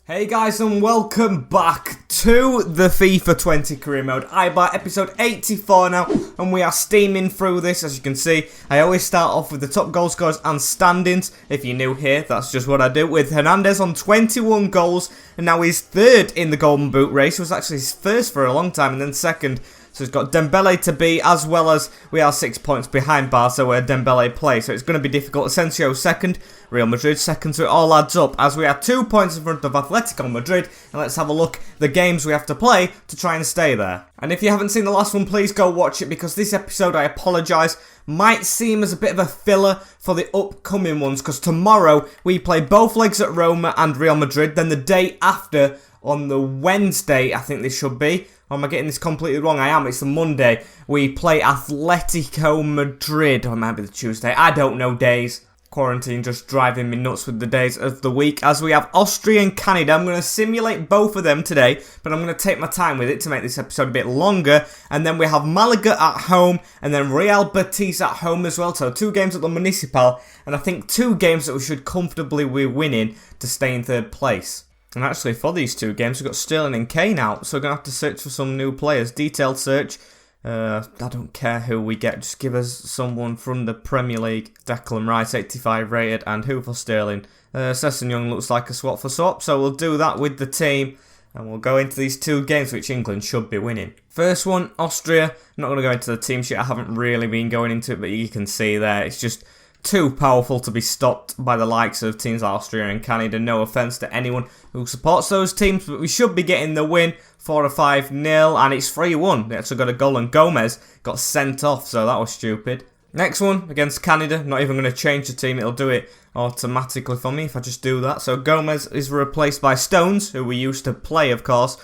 Hey guys, and welcome back to the FIFA 20 career mode. Eibar episode 84 now, and we are steaming through this. As you can see, I always start off with the top goal scorers and standings. If you're new here, that's just what I do, with Hernandez on 21 goals, and now he's third in the Golden Boot race. It was actually his first for a long time, and then second. So he's got Dembele to be, as well as we are 6 points behind Barca where Dembele plays. So it's going to be difficult. Asensio second, Real Madrid second, so it all adds up as we are 2 points in front of Atletico Madrid. And let's have a look at the games we have to play to try and stay there. And if you haven't seen the last one, please go watch it, because this episode, I apologise, might seem as a bit of a filler for the upcoming ones, because tomorrow we play both legs at Roma and Real Madrid. Then the day after, on the Wednesday, I think this should be. Or am I getting this completely wrong? I am. It's the Monday. We play Atletico Madrid. Or it might be the Tuesday. I don't know days. Quarantine just driving me nuts with the days of the week. As we have Austria and Canada. I'm going to simulate both of them today, but I'm going to take my time with it to make this episode a bit longer. And then we have Malaga at home, and then Real Betis at home as well. So 2 games at the Municipal, and I think 2 games that we should comfortably be winning to stay in third place. And actually, for these 2 games, we've got Sterling and Kane out, so we're going to have to search for some new players. Detailed search. I don't care who we get, just give us someone from the Premier League. Declan Rice, 85 rated, and who for Sterling? Sessegnon looks like a swap for swap, so we'll do that with the team. And we'll go into these 2 games, which England should be winning. First one, Austria. I'm not going to go into the team sheet, I haven't really been going into it, but you can see there, it's just too powerful to be stopped by the likes of teams like Austria and Canada. No offence to anyone who supports those teams, but we should be getting the win, 4 or 5-0, and it's 3-1. They actually got a goal, and Gomez got sent off, so that was stupid. Next one, against Canada. Not even going to change the team, it'll do it automatically for me if I just do that. So Gomez is replaced by Stones, who we used to play, of course.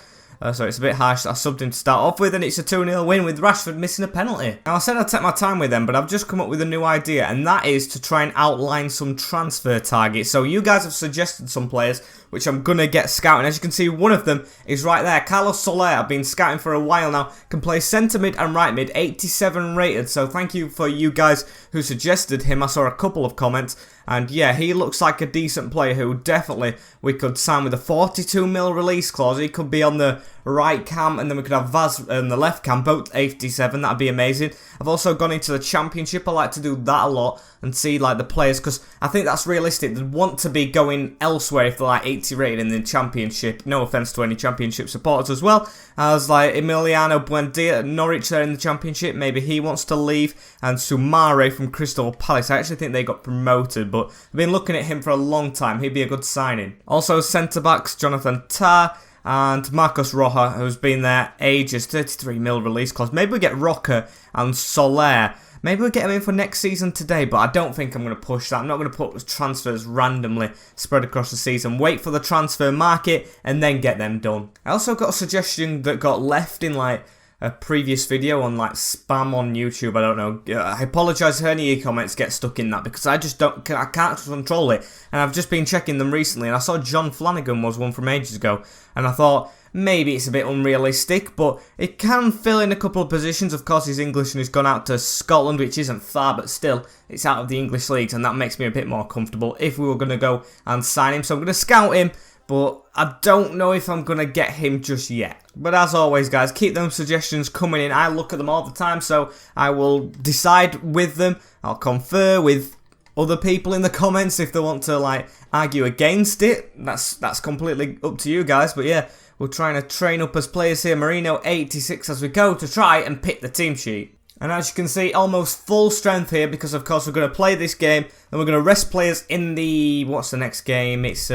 So it's a bit harsh that I subbed him to start off with, and it's a 2-0 win with Rashford missing a penalty. Now, I said I'd take my time with them, but I've just come up with a new idea, and that is to try and outline some transfer targets. So you guys have suggested some players, which I'm going to get scouting. As you can see, one of them is right there. Carlos Soler, I've been scouting for a while now, can play centre mid and right mid, 87 rated. So thank you for you guys who suggested him. I saw a couple of comments. And yeah, he looks like a decent player who definitely we could sign with a 42 mil release clause. He could be on the right cam, and then we could have Vaz on the left cam, both 87. That'd be amazing. I've also gone into the Championship. I like to do that a lot and see like the players, because I think that's realistic. They want to be going elsewhere if they're like 80 rated in the Championship. No offense to any Championship supporters as well. As like Emiliano Buendia at Norwich there in the Championship. Maybe he wants to leave. And Soumare from Crystal Palace. I actually think they got promoted, but I've been looking at him for a long time. He'd be a good signing. Also centre-backs, Jonathan Tah and Marcos Roja, who's been there ages, 33 mil release clause. Maybe we get Roca and Soler. Maybe we'll get him in for next season today, but I don't think I'm going to push that. I'm not going to put transfers randomly spread across the season. Wait for the transfer market and then get them done. I also got a suggestion that got left in like a previous video on like spam on YouTube. I don't know. I apologise if any of your comments get stuck in that, because I can't control it. And I've just been checking them recently, and I saw John Flanagan was one from ages ago, and I thought maybe it's a bit unrealistic, but it can fill in a couple of positions. Of course, he's English and he's gone out to Scotland, which isn't far, but still, it's out of the English leagues, and that makes me a bit more comfortable if we were going to go and sign him. So I'm going to scout him, but I don't know if I'm going to get him just yet. But as always, guys, keep them suggestions coming in. I look at them all the time, so I will decide with them. I'll confer with other people in the comments if they want to like argue against it. That's completely up to you guys. But yeah, we're trying to train up as players here. Marino 86 as we go to try and pick the team sheet. And as you can see, almost full strength here, because of course we're going to play this game. Then we're going to rest players in the... What's the next game? It's...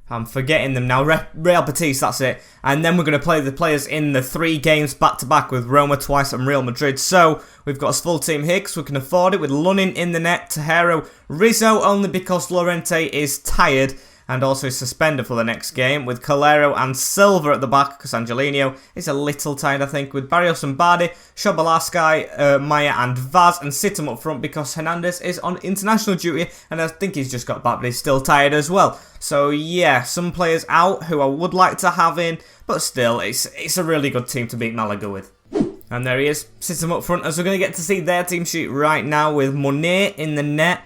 I'm forgetting them now. Real Betis, that's it. And then we're going to play the players in the 3 games back-to-back with Roma twice and Real Madrid. So, we've got a full team here because we can afford it, with Lunin in the net, Tejero, Rizzo only because Llorente is tired and also is suspended for the next game, with Calero and Silva at the back because Angelino is a little tired, I think, with Barrios and Bardi, Shobolaskai, Maya and Vaz, and Situm up front because Hernandez is on international duty, and I think he's just got back, but he's still tired as well. So yeah, some players out who I would like to have in, but still, it's a really good team to beat Malaga with. And there he is, Situm up front, as we're going to get to see their team sheet right now, with Monet in the net.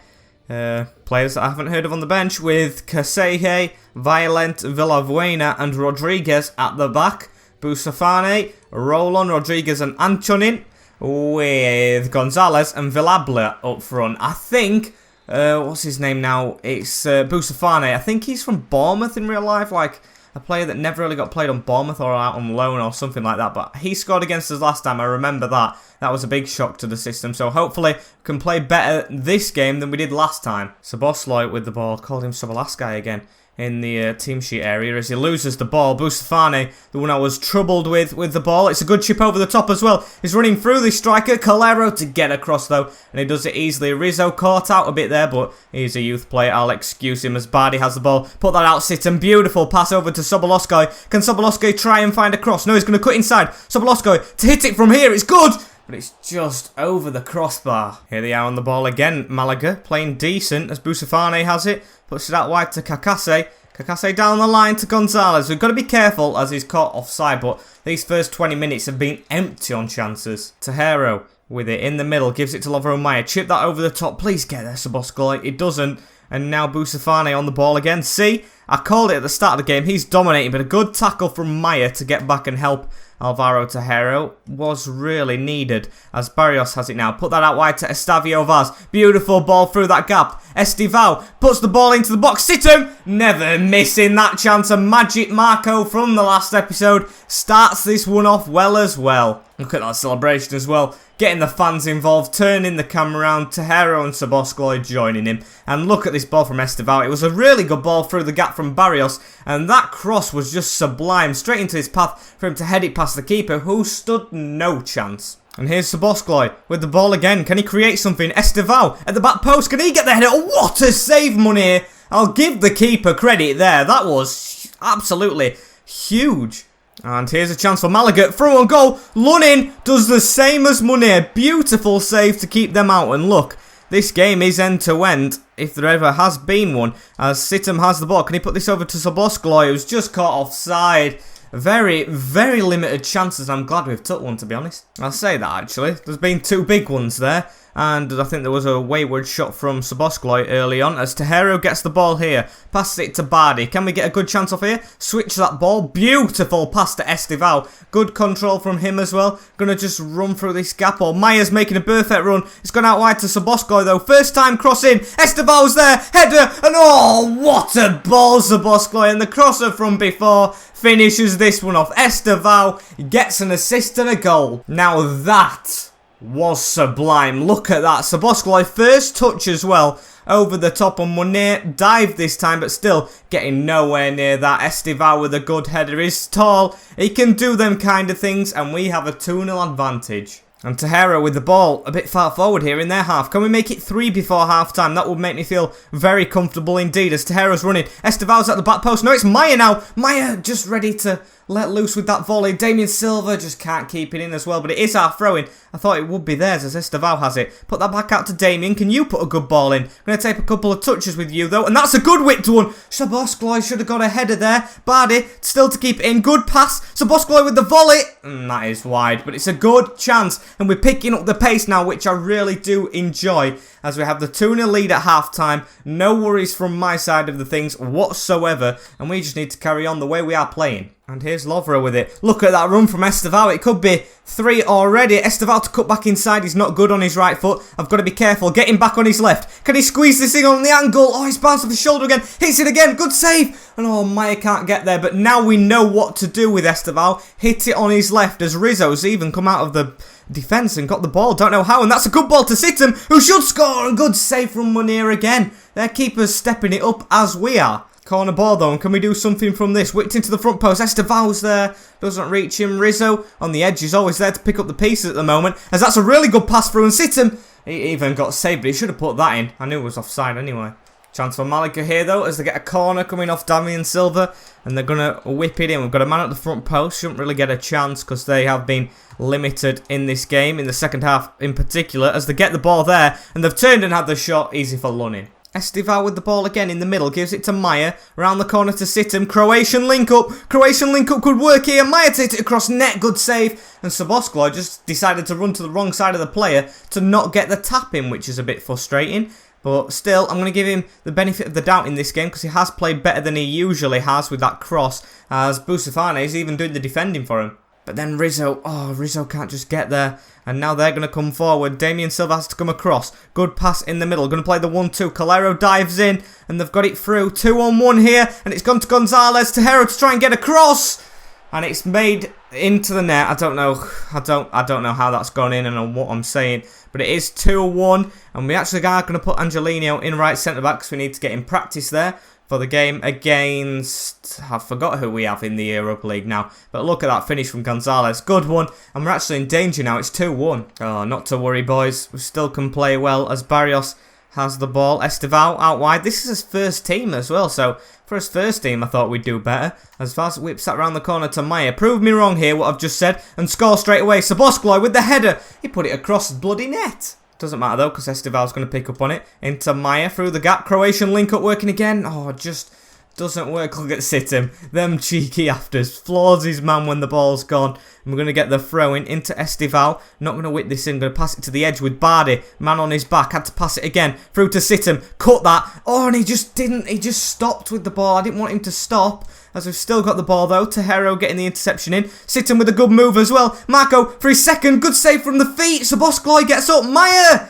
Players that I haven't heard of on the bench, with Caseje, Violent, Villabuena and Rodriguez at the back. Busafane, Rolon, Rodriguez and Antonin, with Gonzalez and Villabla up front. I think, what's his name now? It's Busafane. I think he's from Bournemouth in real life, like a player that never really got played on Bournemouth or out on loan or something like that. But he scored against us last time, I remember that. That was a big shock to the system. So hopefully we can play better this game than we did last time. Sabosloy with the ball, called him Sobolaskai again in the team sheet area as he loses the ball. Busafane, the one I was troubled with the ball. It's a good chip over the top as well. He's running through the striker. Calero to get across though, and he does it easily. Rizzo caught out a bit there, but he's a youth player. I'll excuse him as Bardi has the ball. Put that out, Sitten. Beautiful pass over to Soboloskai. Can Soboloskai try and find a cross? No, he's going to cut inside. Soboloskai to hit it from here. It's good, but it's just over the crossbar. Here they are on the ball again. Malaga playing decent as Busafane has it. Puts it out wide to Kakase. Kakase down the line to Gonzalez. We've got to be careful as he's caught offside, but these first 20 minutes have been empty on chances. Tejero with it in the middle. Gives it to Lovro Maya. Chip that over the top. Please get there, Sabosloy. It doesn't. And now Busafane on the ball again. See? I called it at the start of the game. He's dominating, but a good tackle from Maya to get back and help Alvaro Tejero was really needed as Barrios has it now. Put that out wide to Estavio Vaz. Beautiful ball through that gap. Estivao puts the ball into the box. Situm never missing that chance. A magic Marco from the last episode starts this one off well as well. Look at that celebration as well. Getting the fans involved, turning the camera around. Tejero and Sabosloy joining him. And look at this ball from Estivao. It was a really good ball through the gap from Barrios. And that cross was just sublime. Straight into his path for him to head it past the keeper, who stood no chance. And here's Sabosloy with the ball again. Can he create something? Estivao at the back post. Can he get the header? Oh, what a save, Munir. I'll give the keeper credit there. That was absolutely huge. And here's a chance for Malaga. Through on goal. Lunin does the same as Munir. Beautiful save to keep them out. And look, this game is end to end, if there ever has been one, as Situm has the ball. Can he put this over to Sabosloy, who's just caught offside? Very, very limited chances. I'm glad we've took one, to be honest. I'll say that, actually. There's been two big ones there. And I think there was a wayward shot from Sabosloy early on as Tejero gets the ball here. Passes it to Bardi. Can we get a good chance off here? Switch that ball. Beautiful pass to Estivao. Good control from him as well. Gonna just run through this gap. Or Maya's making a perfect run. It's gone out wide to Sabosloy though. First time cross in. Estivao's there. Header. And oh, what a ball, Sabosloy. And the crosser from before finishes this one off. Estivao gets an assist and a goal. Now that was sublime. Look at that. Sabosloy first touch as well. Over the top on Munir. Dive this time, but still getting nowhere near that. Estivao with a good header. He's tall. He can do them kind of things, and we have a 2-0 advantage. And Tejero with the ball a bit far forward here in their half. Can we make it 3 before half time? That would make me feel very comfortable indeed as Tejero's running. Estivao's at the back post. No, it's Maya now. Maya just ready to let loose with that volley. Damien Silva just can't keep it in as well, but it is our throw-in. I thought it would be theirs as Estivao has it. Put that back out to Damien. Can you put a good ball in? I'm going to take a couple of touches with you though, and that's a good whipped one. Sabosloy should have got a header there. Bardi still to keep it in. Good pass. Sabosloy with the volley. That is wide, but it's a good chance, and we're picking up the pace now, which I really do enjoy as we have the 2-0 lead at half-time. No worries from my side of the things whatsoever, and we just need to carry on the way we are playing. And here's Lovro with it. Look at that run from Estivao. It could be 3 already. Estivao to cut back inside. He's not good on his right foot. I've got to be careful. Getting back on his left. Can he squeeze this thing on the angle? Oh, he's bounced off his shoulder again. Hits it again. Good save. And oh, Maya can't get there. But now we know what to do with Estivao. Hit it on his left as Rizzo's even come out of the defence and got the ball. Don't know how. And that's a good ball to Situm, who should score. A good save from Munir again. Their keeper's stepping it up as we are. Corner ball though, and can we do something from this? Whipped into the front post. Estivao's there. Doesn't reach him. Rizzo on the edge is always there to pick up the pieces at the moment, as that's a really good pass through. And Situm, he even got saved, but he should have put that in. I knew it was offside anyway. Chance for Malaga here though, as they get a corner coming off Damien Silva, and they're going to whip it in. We've got a man at the front post. Shouldn't really get a chance because they have been limited in this game, in the second half in particular, as they get the ball there, and they've turned and had the shot. Easy for Lunin. Estivao with the ball again in the middle, gives it to Maya, around the corner to Situm, Croatian link-up could work here, Maya takes it across net, good save, and Sabosloy just decided to run to the wrong side of the player to not get the tap in, which is a bit frustrating. But still, I'm going to give him the benefit of the doubt in this game because he has played better than he usually has with that cross, as Busafane is even doing the defending for him. But then Rizzo, Rizzo can't just get there. And now they're going to come forward. Damien Silva has to come across. Good pass in the middle. Going to play the 1-2. Calero dives in and they've got it through. 2-on-1 here and it's gone to Gonzalez. Tejero to try and get across. And it's made into the net. I don't know. I don't know how that's gone in and what I'm saying. But it is 2-1. And we actually are going to put Angelino in right centre back because we need to get in practice there for the game against, I forgot who we have in the Europa League now. But look at that finish from Gonzalez. Good one. And we're actually in danger now. It's 2-1. Oh, not to worry, boys. We still can play well as Barrios has the ball. Esteval out wide. This is his first team as well. So for his first team, I thought we'd do better. As Vaz whips that round the corner to Maya. Prove me wrong here, what I've just said. And score straight away. Saboscloy with the header. He put it across the bloody net. Doesn't matter though, because Esteval's going to pick up on it. Into Maya through the gap. Croatian link up working again. Oh, just doesn't work. Look at Sitim. Them cheeky afters. Floors his man when the ball's gone. And we're going to get the throw in into Esteval. Not going to whip this in. Going to pass it to the edge with Bardi. Man on his back. Had to pass it again. Through to Sitim. Cut that. Oh, and he just didn't. He just stopped with the ball. I didn't want him to stop. As we've still got the ball though. Tejero getting the interception in. Sitim with a good move as well. Marco for his second. Good save from the feet. Saboscloy gets up. Maya!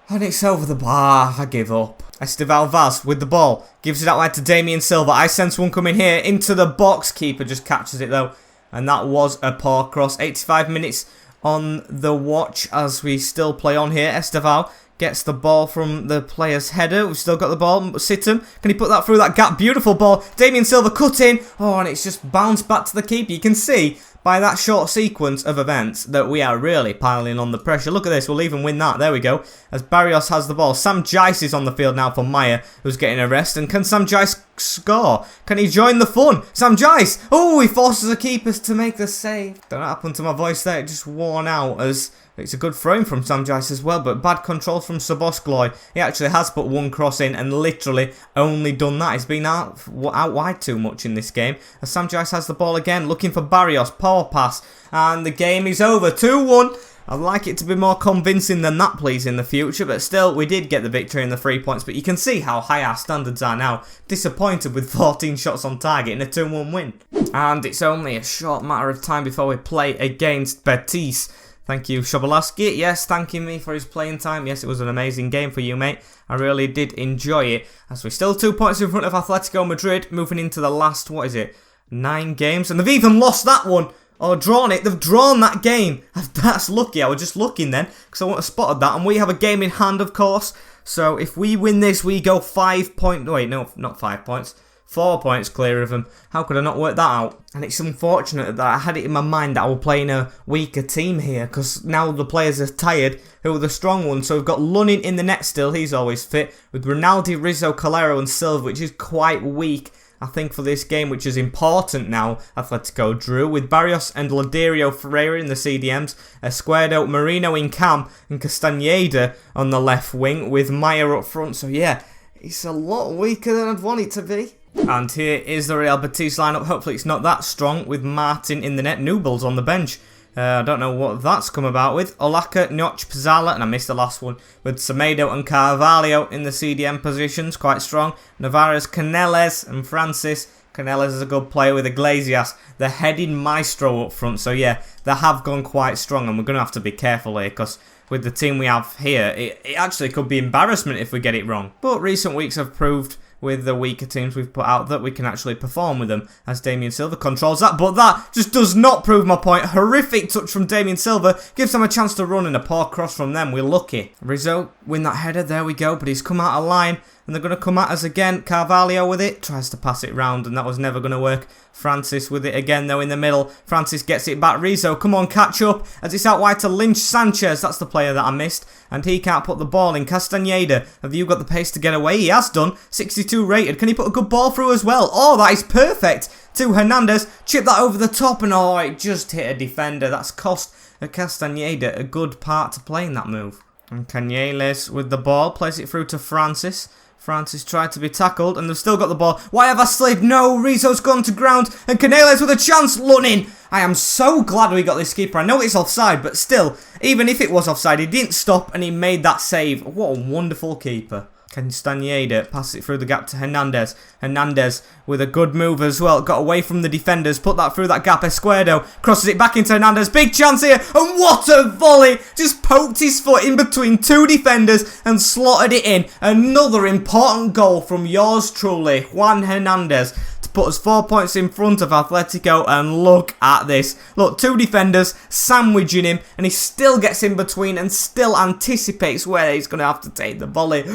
And it's over the bar. I give up. Esteval Vaz with the ball. Gives it out wide to Damien Silva. I sense one coming here. Into the box. Keeper just catches it though. And that was a poor cross. 85 minutes on the watch as we still play on here. Esteval gets the ball from the player's header. We've still got the ball. Situm. Can he put that through that gap? Beautiful ball. Damien Silva cut in. Oh, and it's just bounced back to the keeper. You can see by that short sequence of events that we are really piling on the pressure. Look at this, we'll even win that. There we go. As Barrios has the ball. Sam Jice is on the field now for Maya, who's getting a rest. And can Sam Jice score? Can he join the fun? Sam Jice! Oh, he forces the keepers to make the save. Don't know what happened to my voice there. It just worn out as it's a good throw from Sam Jice as well, but bad control from Saboscloy. He actually has put one cross in and literally only done that. He's been out wide too much in this game. As Sam Jice has the ball again, looking for Barrios. Power pass. And the game is over. 2-1. I'd like it to be more convincing than that, please, in the future. But still, we did get the victory and the 3 points. But you can see how high our standards are now. Disappointed with 14 shots on target and a 2-1 win. And it's only a short matter of time before we play against Betis. Thank you, Shobolaski. Yes, thanking me for his playing time. Yes, it was an amazing game for you, mate. I really did enjoy it. As we're still 2 points in front of Atletico Madrid, moving into the last, 9 games. And they've even lost that one. Or drawn it. They've drawn that game. That's lucky. I was just looking then, because I wouldn't have spotted that. And we have a game in hand, of course. So if we win this, we go 5 points. Wait, no, not 5 points. 4 points clear of them. How could I not work that out? And it's unfortunate that I had it in my mind that I was playing a weaker team here, because now the players are tired, who are the strong ones. So we've got Lunin in the net still, he's always fit, with Ronaldo, Rizzo, Calero and Silva, which is quite weak, I think, for this game, which is important now. Atletico drew with Barrios and Ladirio Ferreira in the CDMs, Esquerdo, Marino in cam, and Castaneda on the left wing, with Maya up front. So yeah, it's a lot weaker than I'd want it to be. And here is the Real Betis lineup. Hopefully it's not that strong, with Martin in the net, Nubels on the bench. I don't know what that's come about with. Olaka, Notch, Pizzala, and I missed the last one, with Semedo and Carvalho in the CDM positions, quite strong. Navarez, Canelles, and Francis. Canelles is a good player with Iglesias, the heading maestro up front. So yeah, they have gone quite strong, and we're going to have to be careful here, because with the team we have here, it actually could be embarrassment if we get it wrong. But recent weeks have proved, with the weaker teams we've put out, that we can actually perform with them, as Damien Silva controls that. But that just does not prove my point. Horrific touch from Damien Silva, gives them a chance to run, and a poor cross from them. We're lucky. Rizzo win that header, there we go, but he's come out of line, and they're going to come at us again. Carvalho with it, tries to pass it round, and that was never going to work. Francis with it again though in the middle. Francis gets it back. Rizzo, come on, catch up, as it's out wide to Lynch Sanchez. That's the player that I missed, and he can't put the ball in. Castaneda, have you got the pace to get away? He has done. 62 rated. Can he put a good ball through as well? Oh, that is perfect. To Hernandez, chip that over the top, and oh, it just hit a defender. That's cost Castaneda a good part to play in that move. And Canales with the ball, plays it through to Francis. Francis tried to be tackled, and they've still got the ball. Why have I slid? No, Rizzo's gone to ground, and Canales with a chance. Lunin. I am so glad we got this keeper. I know it's offside, but still, even if it was offside, he didn't stop, and he made that save. What a wonderful keeper. Castañeda passes it through the gap to Hernandez. Hernandez with a good move as well. Got away from the defenders. Put that through that gap. Escuero crosses it back into Hernandez. Big chance here. And what a volley. Just poked his foot in between two defenders and slotted it in. Another important goal from yours truly, Juan Hernandez, to put us 4 points in front of Atletico. And look at this. Look, two defenders sandwiching him. And he still gets in between and still anticipates where he's going to have to take the volley.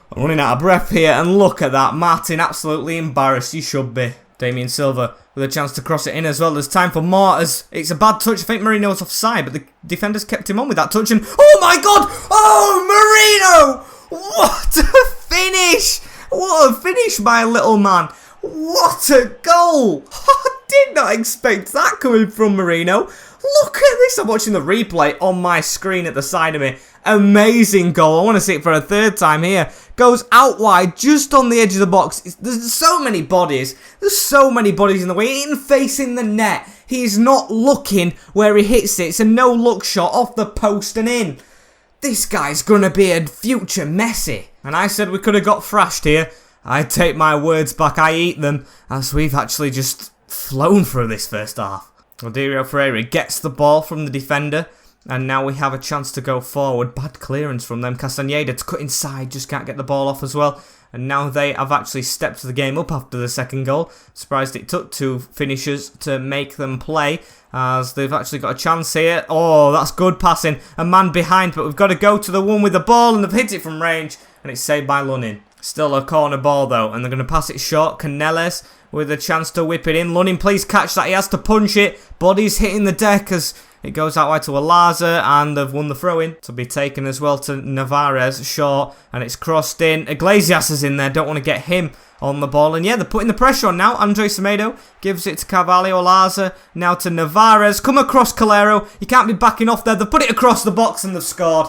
I'm running out of breath here, and look at that. Martin absolutely embarrassed. He should be. Damien Silva with a chance to cross it in as well. There's time for more as it's a bad touch. I think Marino's offside, but the defenders kept him on with that touch. And oh my god! Oh, Marino! What a finish! What a finish, my little man. What a goal! I did not expect that coming from Marino. Look at this. I'm watching the replay on my screen at the side of me. Amazing goal. I want to see it for a third time here. Goes out wide, just on the edge of the box. There's so many bodies. There's so many bodies in the way. Even facing the net. He's not looking where he hits it. It's a no-look shot off the post and in. This guy's going to be a future Messi. And I said we could have got thrashed here. I take my words back. I eat them. As we've actually just flown through this first half. Rodrigo Ferreira gets the ball from the defender. And now we have a chance to go forward. Bad clearance from them. Castañeda to cut inside. Just can't get the ball off as well. And now they have actually stepped the game up after the second goal. Surprised it took two finishers to make them play. As they've actually got a chance here. Oh, that's good passing. A man behind. But we've got to go to the one with the ball. And they've hit it from range. And it's saved by Lunin. Still a corner ball though. And they're going to pass it short. Canales with a chance to whip it in. Lunin, please catch that. He has to punch it. Body's hitting the deck as it goes out wide to Alaza, and they've won the throw-in. To be taken as well to Navarez, short, and it's crossed in. Iglesias is in there, don't want to get him on the ball. And yeah, they're putting the pressure on now. Andre Semedo gives it to Carvalho. Alaza now to Navarez. Come across Calero. You can't be backing off there. They've put it across the box and they've scored.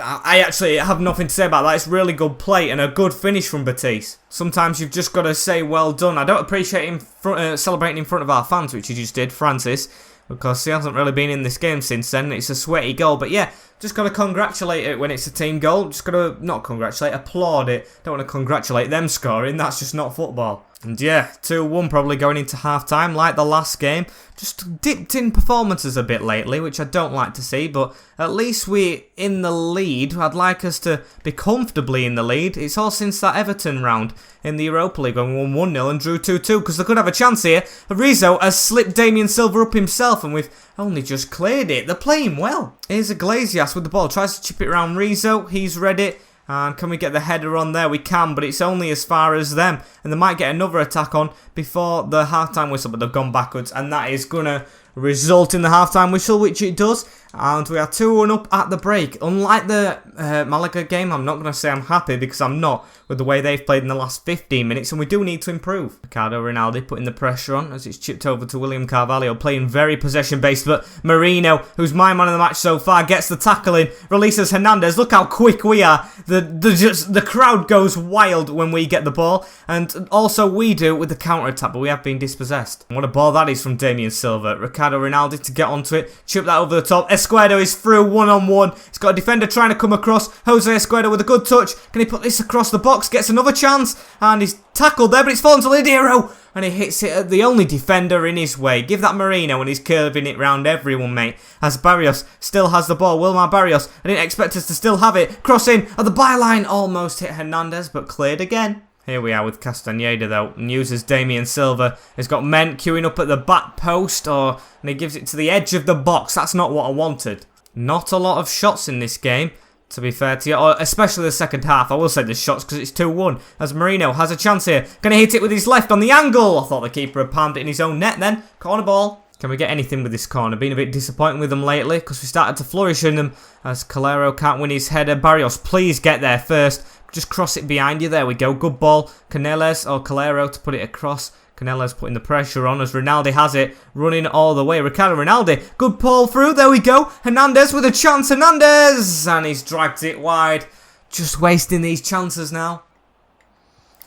I actually have nothing to say about that. It's really good play and a good finish from Batiste. Sometimes you've just got to say well done. I don't appreciate him celebrating in front of our fans, which he just did, Francis, because he hasn't really been in this game since then. It's a sweaty goal, but yeah, just got to congratulate it when it's a team goal. Just got to, not congratulate, applaud it. Don't want to congratulate them scoring. That's just not football. And yeah, 2-1 probably going into half-time, like the last game. Just dipped in performances a bit lately, which I don't like to see, but at least we're in the lead. I'd like us to be comfortably in the lead. It's all since that Everton round in the Europa League when we won 1-0 and drew 2-2, because they could have a chance here. Rizzo has slipped Damien Silva up himself, and we've only just cleared it. They're playing well. Here's Iglesias with the ball, tries to chip it around Rizzo. He's read it. And can we get the header on there? We can, but it's only as far as them. And they might get another attack on before the half-time whistle, but they've gone backwards. And that is going to result in the half-time whistle, which it does. And we are 2-1 up at the break. Unlike the Malaga game, I'm not going to say I'm happy, because I'm not with the way they've played in the last 15 minutes, and we do need to improve. Ricardo Ronaldo putting the pressure on as it's chipped over to William Carvalho, playing very possession-based, but Marino, who's my man of the match so far, gets the tackle in, releases Hernandez. Look how quick we are. The crowd goes wild when we get the ball, and also we do with the counter-attack, but we have been dispossessed. And what a ball that is from Damien Silva. Ricardo Ronaldo to get onto it, chip that over the top. Escuero is through one-on-one. He's got a defender trying to come across. Jose Escuero with a good touch. Can he put this across the box? Gets another chance. And he's tackled there, but it's fallen to Lidero. And he hits it at the only defender in his way. Give that Marino, and he's curving it round everyone, mate. As Barrios still has the ball. Wilmar Barrios. I didn't expect us to still have it. Cross in at the byline. Almost hit Hernandez, but cleared again. Here we are with Castañeda though, and uses Damien Silva. He's got men queuing up at the back post, and he gives it to the edge of the box. That's not what I wanted. Not a lot of shots in this game, to be fair to you, or especially the second half. I will say there's shots because it's 2-1. As Marino has a chance here. Gonna hit it with his left on the angle. I thought the keeper had palmed it in his own net then. Corner ball. Can we get anything with this corner? Been a bit disappointing with them lately because we started to flourish in them. As Calero can't win his header. Barrios, please get there first. Just cross it behind you. There we go. Good ball. Canales or Calero to put it across. Canales putting the pressure on as Ronaldo has it. Running all the way. Ricardo Ronaldo. Good ball through. There we go. Hernandez with a chance. Hernandez! And he's dragged it wide. Just wasting these chances now.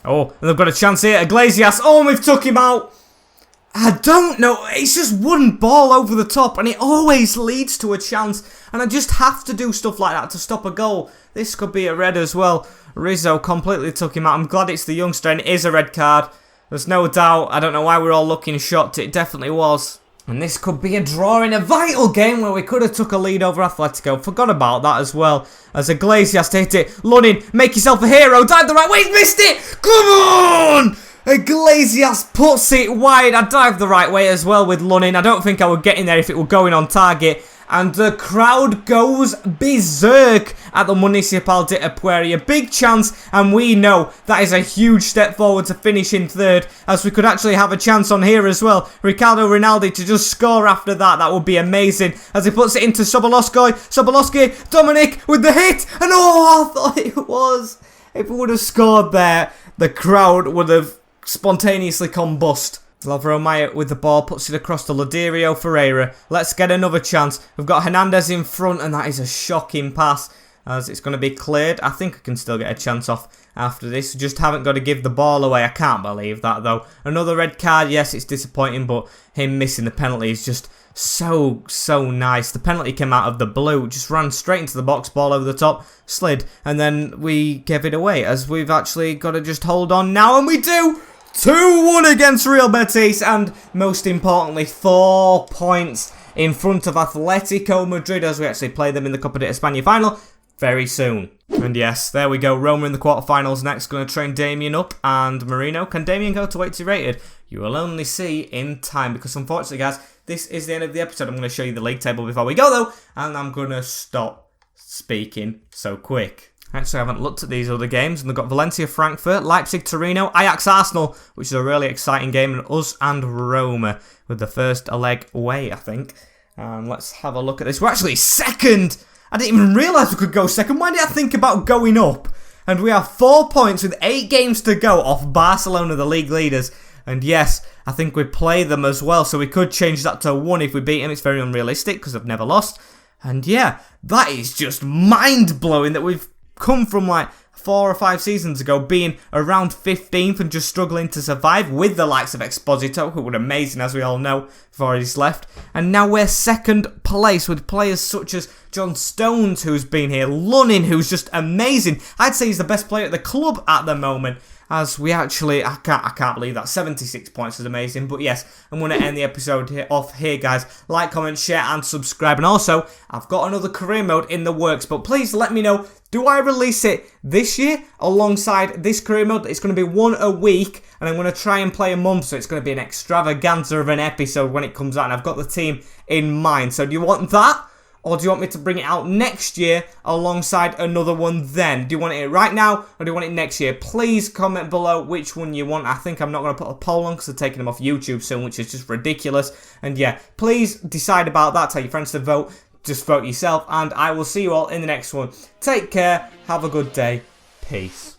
Oh, and they've got a chance here. Iglesias. Oh, and we've took him out. I don't know. It's just one ball over the top, and it always leads to a chance. And I just have to do stuff like that to stop a goal. This could be a red as well. Rizzo completely took him out. I'm glad it's the youngster, and it is a red card. There's no doubt. I don't know why we're all looking shocked. It definitely was. And this could be a draw in a vital game where we could have took a lead over Atletico. Forgot about that as well. As Iglesias to hit it. Lunin, make yourself a hero. Dive the right way. Missed it. Come on! Iglesias puts it wide. I dived the right way as well with Lunin. I don't think I would get in there if it were going on target. And the crowd goes berserk at the Municipal de Apuria. Big chance, and we know that is a huge step forward to finish in third, as we could actually have a chance on here as well. Ricardo Rinaldi to just score after that. That would be amazing. As he puts it into Sobolowski, Dominic with the hit, and oh, I thought it was. If we would have scored there, the crowd would have spontaneously combust. Lovro Mayer with the ball, puts it across to Loderio Ferreira. Let's get another chance. We've got Hernandez in front, and that is a shocking pass as it's going to be cleared. I think I can still get a chance off after this. Just haven't got to give the ball away. I can't believe that, though. Another red card. Yes, it's disappointing, but him missing the penalty is just so nice. The penalty came out of the blue, just ran straight into the box, ball over the top, slid, and then we gave it away, as we've actually got to just hold on now, and we do! 2-1 against Real Betis, and most importantly, 4 points in front of Atletico Madrid as we actually play them in the Copa de España final very soon. And yes, there we go, Roma in the quarterfinals next, going to train Damien up and Marino. Can Damien go to 80 rated? You will only see in time, because unfortunately, guys, this is the end of the episode. I'm going to show you the league table before we go, though, and I'm going to stop speaking so quick. Actually, I haven't looked at these other games, and they've got Valencia, Frankfurt, Leipzig, Torino, Ajax, Arsenal, which is a really exciting game, and us and Roma with the first leg away, I think. And let's have a look at this. We're actually second! I didn't even realise we could go second. Why did I think about going up? And we have 4 points with 8 games to go off Barcelona, the league leaders. And yes, I think we play them as well, so we could change that to 1 if we beat them. It's very unrealistic because I've never lost. And yeah, that is just mind-blowing that we've come from like 4 or 5 seasons ago being around 15th and just struggling to survive with the likes of Exposito, who were amazing as we all know before he's left, and now we're second place with players such as John Stones, who's been here, Lunin, who's just amazing. I'd say he's the best player at the club at the moment, as we actually, I can't believe that, 76 points is amazing. But yes, I'm going to end the episode off here, guys. Like, comment, share, and subscribe. And also, I've got another career mode in the works, but please let me know, do I release it this year alongside this career mode? It's going to be 1 a week, and I'm going to try and play a month, so it's going to be an extravaganza of an episode when it comes out, and I've got the team in mind. So do you want that? Or do you want me to bring it out next year alongside another one then? Do you want it right now or do you want it next year? Please comment below which one you want. I think I'm not going to put a poll on because they're taking them off YouTube soon, which is just ridiculous. And yeah, please decide about that. Tell your friends to vote. Just vote yourself. And I will see you all in the next one. Take care. Have a good day. Peace.